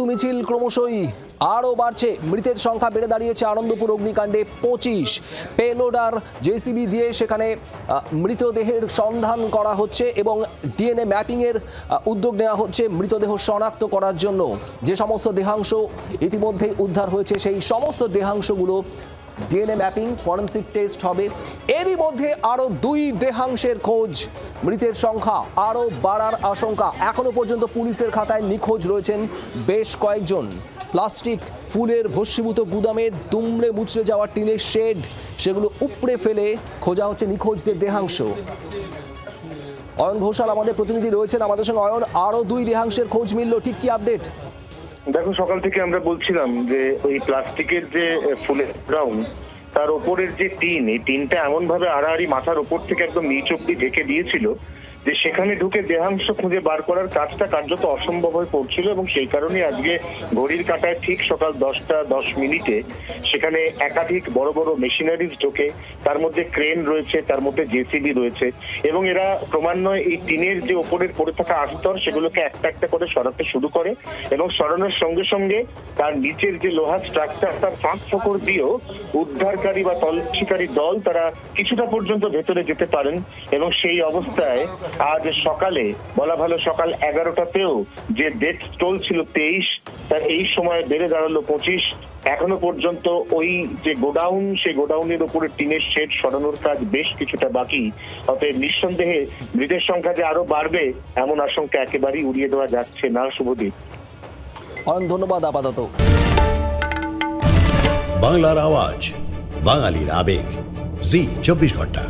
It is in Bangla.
মিছিল ক্রমশই আরও বাড়ছে। মৃতের সংখ্যা বেড়ে দাঁড়িয়েছে আনন্দপুর অগ্নিকাণ্ডে 25। পেলোডার জেসিবি দিয়ে সেখানে মৃতদেহের সন্ধান করা হচ্ছে এবং ডিএনএ ম্যাপিংয়ের উদ্যোগ নেওয়া হচ্ছে মৃতদেহ শনাক্ত করার জন্য। যে সমস্ত দেহাংশ ইতিমধ্যেই উদ্ধার হয়েছে সেই সমস্ত দেহাংশগুলো ডিএনএ ম্যাপিং ফরেনসিক টেস্ট হবে। এরই মধ্যে আরও 2 দেহাংশের খোঁজ। মৃতের সংখ্যা আরও বাড়ার আশঙ্কা। এখনো পর্যন্ত পুলিশের খাতায় নিখোঁজ রয়েছেন বেশ কয়েকজন। প্লাস্টিক ফুলের ভস্মীভূত গুদামে দুমড়ে মুচড়ে যাওয়া টিনের শেড, সেগুলো উপড়ে ফেলে খোঁজা হচ্ছে নিখোঁজদের দেহাংশ। অয়ন ঘোষাল আমাদের প্রতিনিধি রয়েছেন আমাদের সঙ্গে। অয়ন, আরও 2 দেহাংশের খোঁজ মিলল, ঠিক কি আপডেট? দেখো, সকাল থেকে আমরা বলছিলাম যে ওই প্লাস্টিকের যে ফুলের গ্রাউন্ড, তার ওপরের যে টিন, এই টিনটা এমন ভাবে আড়াআড়ি মাথার ওপর থেকে একদম নিচ অব্দি ঢেকে দিয়েছিল যে সেখানে ঢুকে দেহাংশ খুঁজে বার করার কাজটা কার্যত অসম্ভব হয়ে পড়ছিল। এবং সেই কারণে আজকে ঘড়ির কাঁটায় ঠিক সকাল 10:10 সেখানে একাধিক বড় বড় মেশিনারিজ ঢোকে। তার মধ্যে ক্রেন রয়েছে, তার মধ্যে জেসিবি রয়েছে, এবং এরা ক্রমান্বয়ে এই টিনের যে ওপরের পড়ে থাকা আস্তর সেগুলোকে একটা একটা করে সরাতে শুরু করে। এবং সরানোর সঙ্গে সঙ্গে তার নিচের যে লোহার স্ট্রাকচার, তার ফাঁক ফোকর দিয়েও উদ্ধারকারী বা তল্লাশিকারী দল তারা কিছুটা পর্যন্ত ভেতরে যেতে পারেন। এবং সেই অবস্থায় আজ সকালে, বলা ভালো সকাল 11টাতেও যে ডেথ টোল ছিল 23, তার এই সময় বেড়ে দাঁড়ালো 25। এখনো পর্যন্ত ওই যে গোডাউন, সেই গোডাউনের উপরে টিনের শেড সরানোর কাজ বেশ কিছুটা বাকি। অতএব নিঃসন্দেহে মৃতের সংখ্যা যে আরো বাড়বে এমন আশঙ্কা একেবারেই উড়িয়ে দেওয়া যাচ্ছে না। শুভদীপ। ধন্যবাদ। আপাতত বাংলার আওয়াজ, বাঙালির আবেগ, জি 24 ঘন্টা।